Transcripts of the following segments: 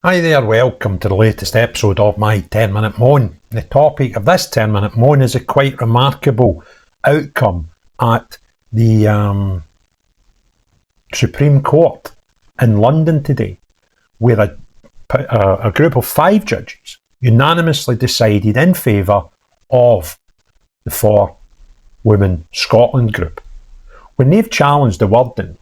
Hi there, welcome to the latest episode of my 10-minute moan. The topic of this 10-minute moan is a quite remarkable outcome at the Supreme Court in London today, where a group of 5 judges unanimously decided in favour of the For Women Scotland group. When they've challenged the wording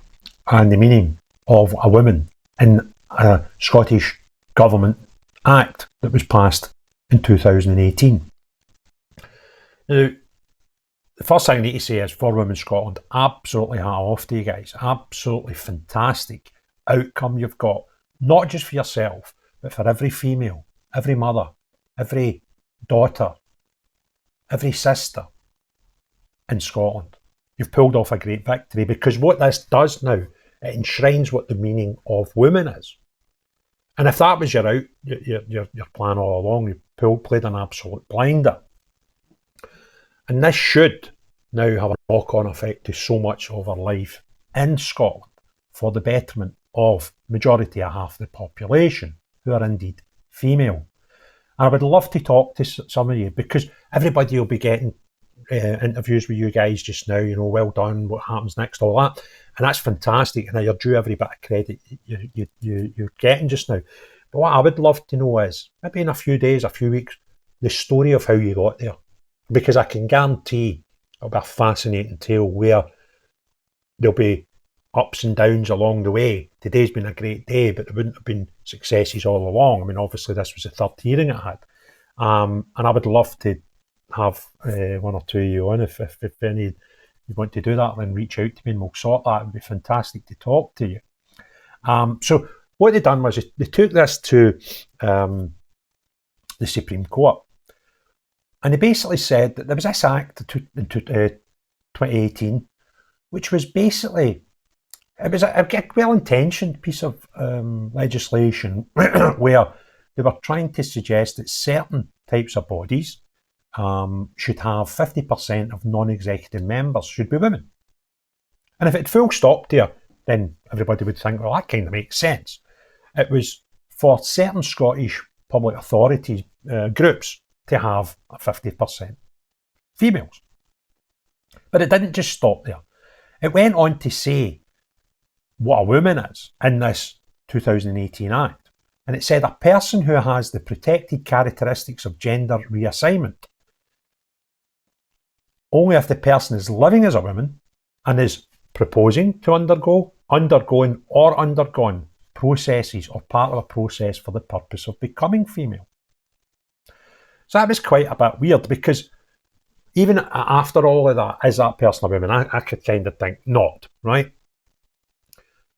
and the meaning of a woman in a Scottish Government Act that was passed in 2018. Now, the first thing I need to say is For Women Scotland, absolutely hat off to you guys. Absolutely fantastic outcome you've got, not just for yourself, but for every female, every mother, every daughter, every sister in Scotland. You've pulled off a great victory, because what this does now, it enshrines what the meaning of woman is. And if that was your plan all along, you played an absolute blinder. And this should now have a knock-on effect to so much of our life in Scotland for the betterment of majority of half the population, who are indeed female. And I would love to talk to some of you, because everybody will be getting interviews with you guys just now, well done, what happens next, all that. And that's fantastic, and you're due every bit of credit you're getting just now. But what I would love to know is, maybe in a few days, a few weeks, the story of how you got there. Because I can guarantee it'll be a fascinating tale where there'll be ups and downs along the way. Today's been a great day, but there wouldn't have been successes all along. I mean, obviously this was the third hearing it had. And I would love to have one or two of you on. If any you want to do that, then reach out to me and we'll sort that. It would be fantastic to talk to you. So what they done was they took this to the Supreme Court, and they basically said that there was this act in 2018, which was basically, it was a well-intentioned piece of legislation where they were trying to suggest that certain types of bodies should have 50% of non-executive members should be women. And if it full stopped there, then everybody would think, well, that kind of makes sense. It was for certain Scottish public authorities groups to have 50% females. But it didn't just stop there. It went on to say what a woman is in this 2018 Act. And it said a person who has the protected characteristics of gender reassignment, only if the person is living as a woman and is proposing to undergoing or undergone processes or part of a process for the purpose of becoming female. So that was quite a bit weird, because even after all of that, is that person a woman? I could kind of think not, right?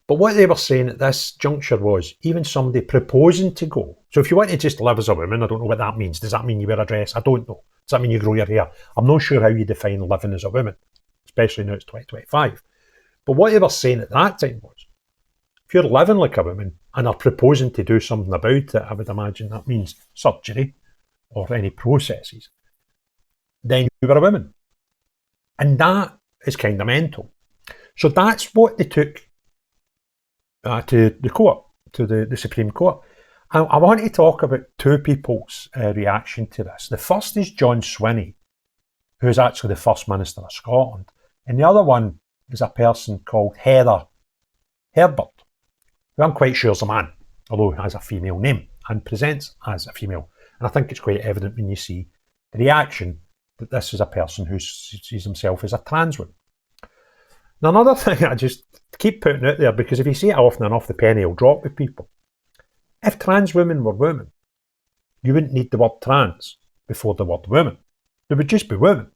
But what they were saying at this juncture was, even somebody proposing to go. So if you want to just live as a woman, I don't know what that means. Does that mean you wear a dress? I don't know. Does that mean you grow your hair? I'm not sure how you define living as a woman, especially now it's 2025. But what they were saying at that time was, if you're living like a woman and are proposing to do something about it, I would imagine that means surgery or any processes, then you were a woman. And that is kind of mental. So that's what they took to the court, to the Supreme Court. And I want to talk about two people's reaction to this. The first is John Swinney, who is actually the First Minister of Scotland. And the other one is a person called Herbert, who I'm quite sure is a man, although he has a female name and presents as a female. And I think it's quite evident when you see the reaction that this is a person who sees himself as a trans woman. Now, another thing I just keep putting out there, because if you see it often enough, the penny will drop with people. If trans women were women, you wouldn't need the word trans before the word women. They would just be women.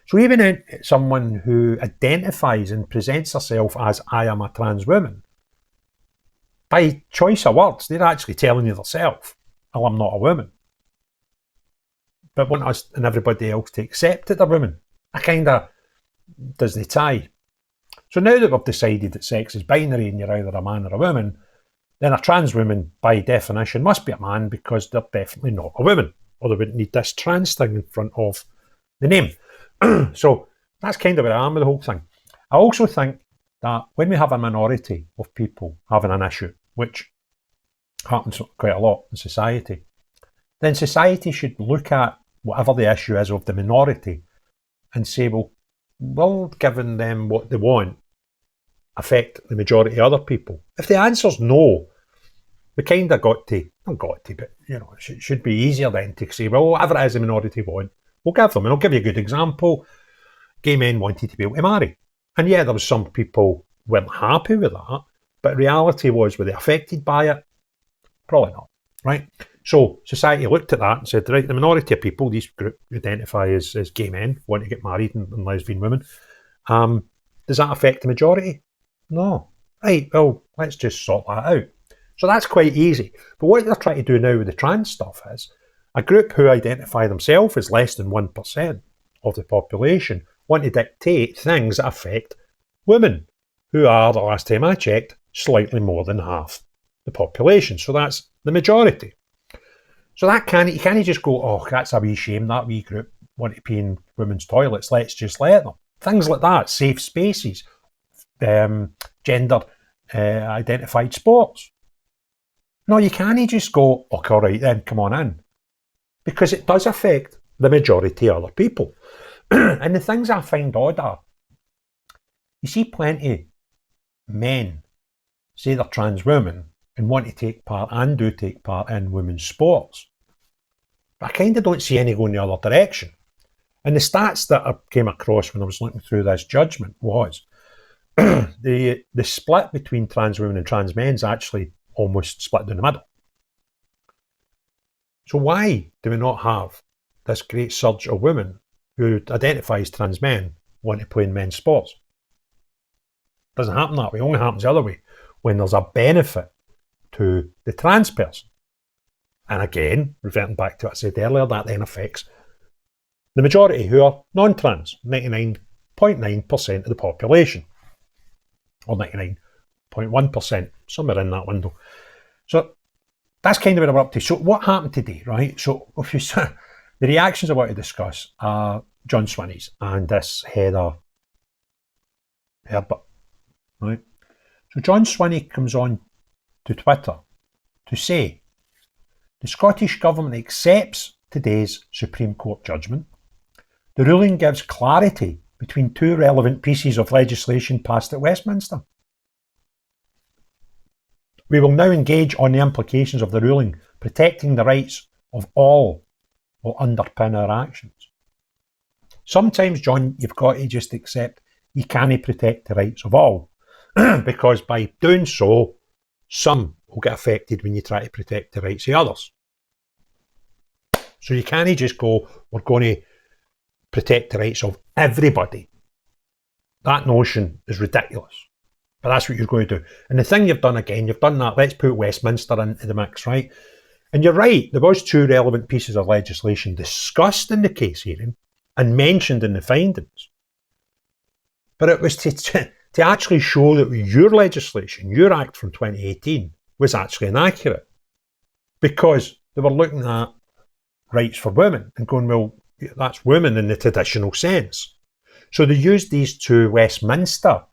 So even someone who identifies and presents herself as I am a trans woman, by choice of words, they're actually telling you themselves, well, I'm not a woman. But want us and everybody else to accept that they're women. I kind of doesn't tie. So now that we've decided that sex is binary and you're either a man or a woman, then a trans woman, by definition, must be a man, because they're definitely not a woman, or they wouldn't need this trans thing in front of the name. So that's kind of where I am with the whole thing. I also think that when we have a minority of people having an issue, which happens quite a lot in society, then society should look at whatever the issue is of the minority and say, well, will giving them what they want affect the majority of other people? If the answer's no, we kind of but it should be easier then to say, well, whatever it is the minority want, we'll give them. And I'll give you a good example. Gay men wanted to be able to marry. And yeah, there was some people weren't happy with that, but reality was, were they affected by it? Probably not, right? So society looked at that and said, right, the minority of people, these group identify as gay men, want to get married and lesbian women. Does that affect the majority? No. Right, well, let's just sort that out. So that's quite easy. But what they're trying to do now with the trans stuff is a group who identify themselves as less than 1% of the population want to dictate things that affect women, who are, the last time I checked, slightly more than half the population. So that's the majority. So that you can't just go, oh, that's a wee shame, that wee group want to pee in women's toilets, let's just let them. Things like that, safe spaces, gender identified sports. No, you can't just go, oh, all right then, come on in. Because it does affect the majority of other people. And the things I find odd are, you see plenty men say they're trans women and want to take part and do take part in women's sports. But I kind of don't see any going the other direction. And the stats that I came across when I was looking through this judgment was the split between trans women and trans men is actually almost split down the middle. So why do we not have this great surge of women who identify as trans men want to play in men's sports? It doesn't happen that way. It only happens the other way, when there's a benefit to the trans person. And again, reverting back to what I said earlier, that then affects the majority who are non-trans, 99.9% of the population, or 99.1%, somewhere in that window. So that's kind of what we're up to. So what happened today, right? So if you saw, the reactions I want to discuss are John Swinney's and this Herbert, right? So John Swinney comes on to Twitter to say, the Scottish Government accepts today's Supreme Court judgment. The ruling gives clarity between two relevant pieces of legislation passed at Westminster. We will now engage on the implications of the ruling. Protecting the rights of all will underpin our actions. Sometimes, John, you've got to just accept you can't protect the rights of all, because by doing so, some will get affected when you try to protect the rights of others. So you can't just go, we're going to protect the rights of everybody. That notion is ridiculous. But that's what you're going to do. And the thing you've done again, you've done that, let's put Westminster into the mix, right? And you're right, there was two relevant pieces of legislation discussed in the case hearing and mentioned in the findings. But it was to actually show that your legislation, your Act from 2018, was actually inaccurate. Because they were looking at rights for women and going, well, that's women in the traditional sense. So they used these two Westminster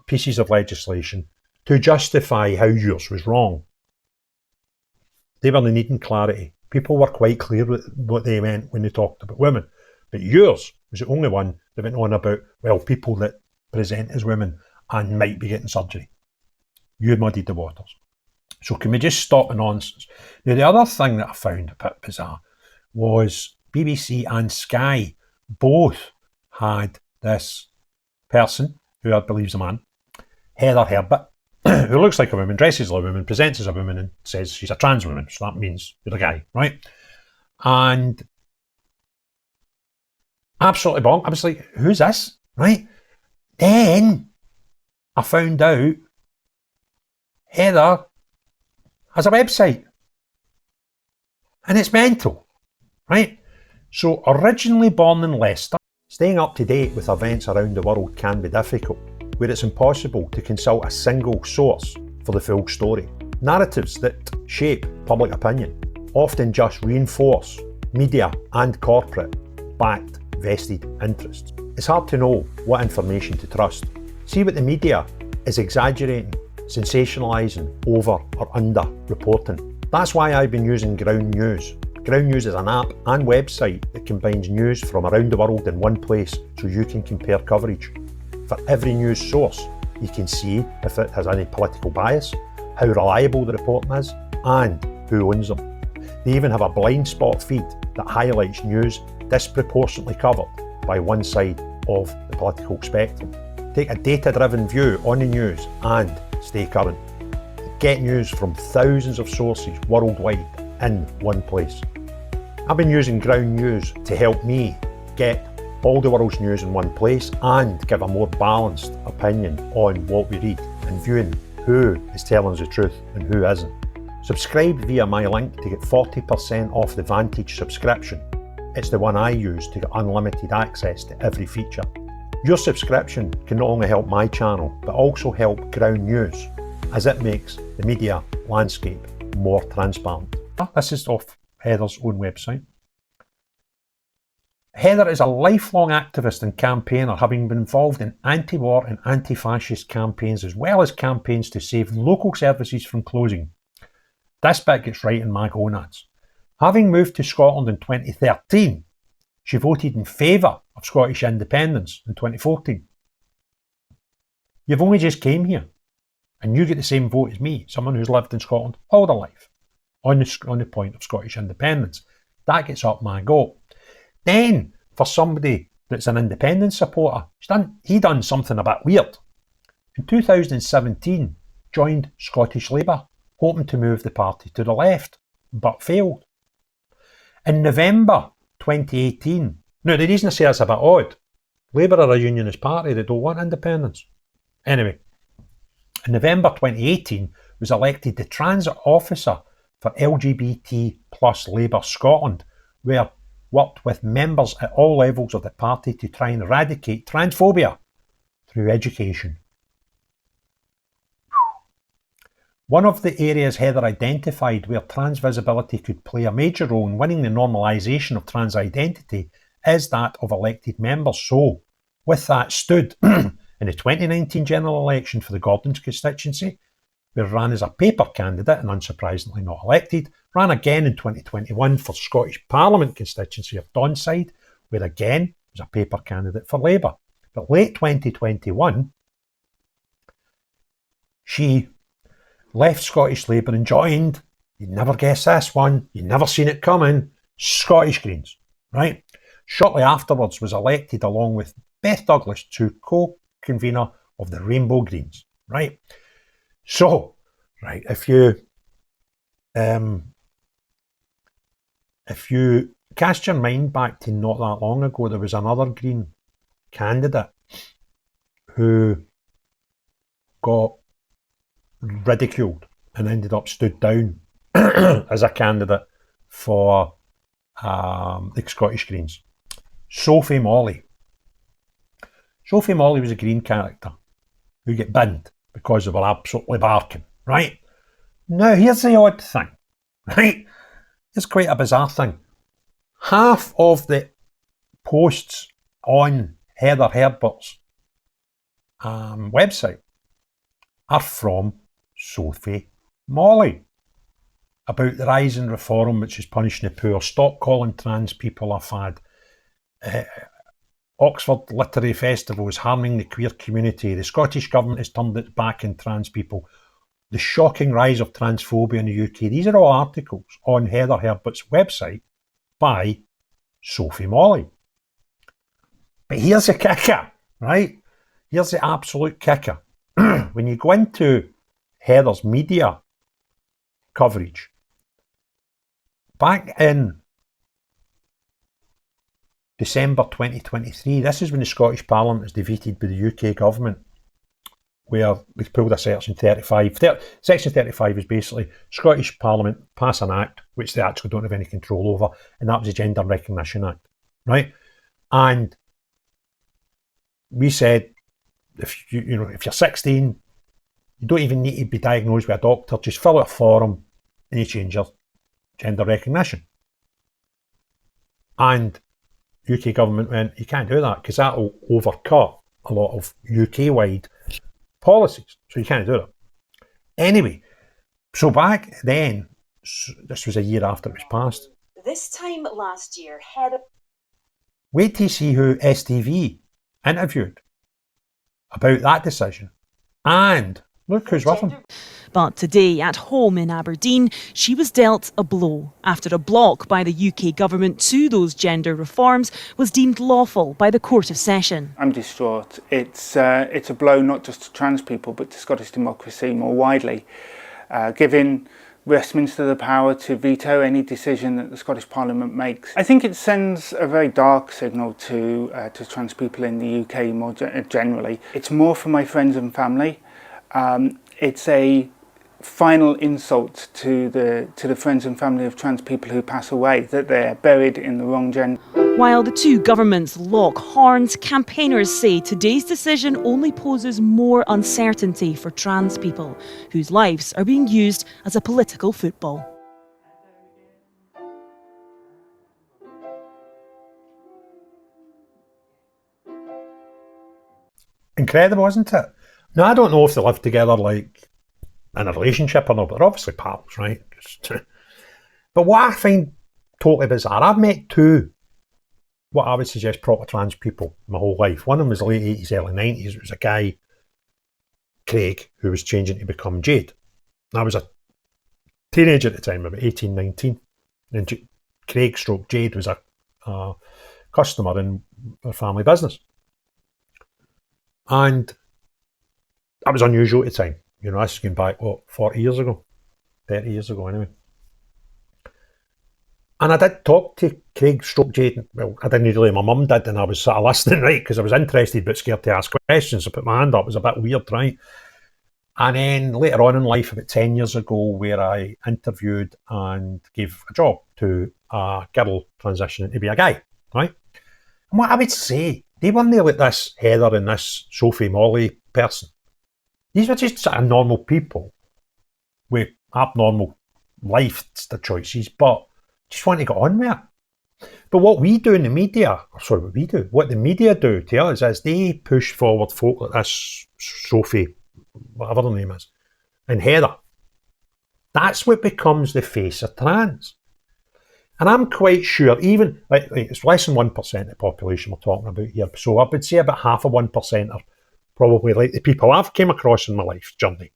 pieces of legislation to justify how yours was wrong. They were needing clarity. People were quite clear what they meant when they talked about women. But yours was the only one that went on about, well, people that present as women and might be getting surgery. You muddied the waters. So can we just stop the nonsense? Now, the other thing that I found a bit bizarre was BBC and Sky both had this person, who I believe is a man, Herbert, who looks like a woman, dresses like a woman, presents as a woman, and says she's a trans woman. So that means you're a guy, right? And absolutely bonk. I was like, who's this? Right? Then I found out Heather has a website. And it's mental, right? So originally born in Leicester, staying up to date with events around the world can be difficult, where it's impossible to consult a single source for the full story. Narratives that shape public opinion often just reinforce media and corporate-backed vested interests. It's hard to know what information to trust. See what the media is exaggerating sensationalising, over or under reporting. That's why I've been using Ground News. Ground News is an app and website that combines news from around the world in one place so you can compare coverage. For every news source, you can see if it has any political bias, how reliable the reporting is, and who owns them. They even have a blind spot feed that highlights news disproportionately covered by one side of the political spectrum. Take a data-driven view on the news and stay current. Get news from thousands of sources worldwide in one place. I've been using Ground News to help me get all the world's news in one place and give a more balanced opinion on what we read and viewing who is telling us the truth and who isn't. Subscribe via my link to get 40% off the Vantage subscription. It's the one I use to get unlimited access to every feature. Your subscription can not only help my channel, but also help Ground News, as it makes the media landscape more transparent. This is off Heather's own website. Heather is a lifelong activist and campaigner, having been involved in anti-war and anti-fascist campaigns, as well as campaigns to save local services from closing. This bit gets right in my gonads. Having moved to Scotland in 2013, she voted in favour of Scottish independence in 2014. You've only just came here, and you get the same vote as me, someone who's lived in Scotland all their life, on the point of Scottish independence. That gets up my goat. Then, for somebody that's an independence supporter, he done something a bit weird. In 2017, joined Scottish Labour, hoping to move the party to the left, but failed. In November 2018, now the reason I say that's a bit odd, Labour are a unionist party, they don't want independence. Anyway, in November 2018, was elected the transit officer for LGBT plus Labour Scotland, where worked with members at all levels of the party to try and eradicate transphobia through education. One of the areas Heather identified where trans visibility could play a major role in winning the normalisation of trans identity is that of elected members. So, with that stood in the 2019 general election for the Gordons constituency, where ran as a paper candidate and unsurprisingly not elected, ran again in 2021 for Scottish Parliament constituency of Donside, where again was a paper candidate for Labour. But late 2021, she left Scottish Labour and joined, you'd never guess this one, you'd never seen it coming, Scottish Greens, right? Shortly afterwards was elected along with Beth Douglas to co-convener of the Rainbow Greens, right? So, right, if you cast your mind back to not that long ago, there was another Green candidate who got ridiculed and ended up stood down as a candidate for the Scottish Greens. Sophie Molly. Sophie Molly was a Green character who got binned because they were absolutely barking, right? Now, here's the odd thing, right? It's quite a bizarre thing. Half of the posts on Heather Herbert's website are from Sophie Molly about the rise in reform which is punishing the poor, stop calling trans people a fad, Oxford Literary Festival is harming the queer community, the Scottish Government has turned its back on trans people, the shocking rise of transphobia in the UK. These are all articles on Heather Herbert's website by Sophie Molly. But here's the kicker, right? Here's the absolute kicker. When you go into Heather's media coverage, back in December 2023, this is when the Scottish Parliament was defeated by the UK government, where they pulled a Section 35. Section 35 is basically Scottish Parliament pass an act which they actually don't have any control over, and that was the Gender Recognition Act, right? And we said, if you're 16, you don't even need to be diagnosed with a doctor, just fill out a form and you change your gender recognition. And UK government went, you can't do that because that will overcut a lot of UK-wide policies. So you can't do that. Anyway, so back then, this was a year after it was passed. This time last year, Herbert... Wait to see who STV interviewed about that decision. And look who's with him. But today, at home in Aberdeen, she was dealt a blow after a block by the UK government to those gender reforms was deemed lawful by the Court of Session. I'm distraught. It's a blow not just to trans people but to Scottish democracy more widely, giving Westminster the power to veto any decision that the Scottish Parliament makes. I think it sends a very dark signal to trans people in the UK more generally. It's more for my friends and family. It's a final insult to the friends and family of trans people who pass away, that they're buried in the wrong gender. While the two governments lock horns, campaigners say today's decision only poses more uncertainty for trans people, whose lives are being used as a political football. Incredible, isn't it? Now, I don't know if they live together like in a relationship or not, but they're obviously pals, right? But what I find totally bizarre, I've met two, what I would suggest, proper trans people my whole life. One of them was the late 80s, early 90s. It was a guy, Craig, who was changing to become Jade. I was a teenager at the time, about 18, 19. And Craig stroke Jade was a customer in a family business. And that was unusual at the time. You know, this is going back, 40 years ago? 30 years ago, anyway. And I did talk to Craig stroke Jade. Well, I didn't really, my mum did, and I was sort of listening, right, because I was interested but scared to ask questions. I put my hand up, it was a bit weird, right? And then later on in life, about 10 years ago, where I interviewed and gave a job to a girl transitioning to be a guy, right? And what I would say, they weren't like this Heather and this Sophie Molly person. These were just sort of normal people with abnormal life choices, but just want to get on with it. But what we do in the media, what the media do to us is they push forward folk like this Sophie, whatever her name is, and Heather. That's what becomes the face of trans. And I'm quite sure, even, like it's less than 1% of the population we're talking about here, so I would say about half of 1% are probably like the people I've came across in my life journey.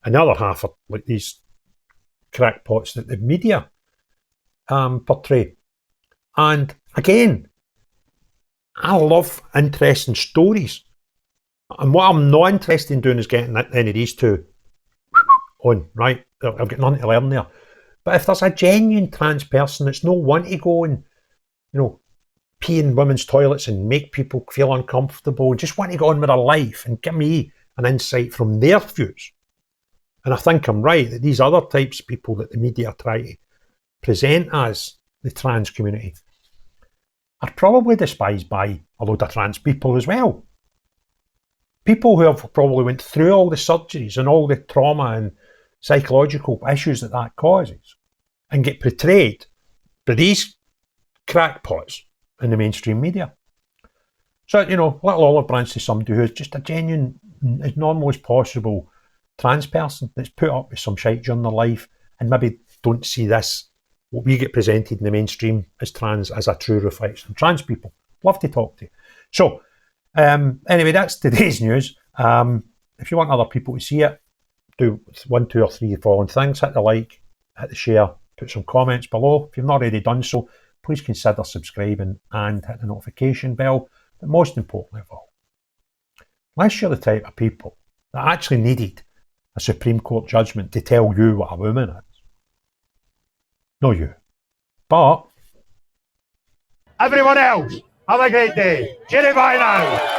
And the other half are like these crackpots that the media portray. And again, I love interesting stories. And what I'm not interested in doing is getting any of these two on, right? I've got nothing to learn there. But if there's a genuine trans person that's no one to go and, you know, pee in women's toilets and make people feel uncomfortable, just want to go on with their life and give me an insight from their views. And I think I'm right that these other types of people that the media try to present as the trans community are probably despised by a load of trans people as well. People who have probably went through all the surgeries and all the trauma and psychological issues that causes and get portrayed by these crackpots in the mainstream media. So, you know, little olive branch to somebody who's just a genuine, as normal as possible trans person that's put up with some shite during their life and maybe don't see this, what we get presented in the mainstream as trans, as a true reflection of trans people. Love to talk to you. So, anyway, that's today's news. If you want other people to see it, do 1, 2 or 3 following things. Hit the like, hit the share, put some comments below. If you've not already done so, please consider subscribing and hit the notification bell. But most importantly of all, unless you're the type of people that actually needed a Supreme Court judgment to tell you what a woman is, no you, but everyone else, have a great day. Cheerio, bye now.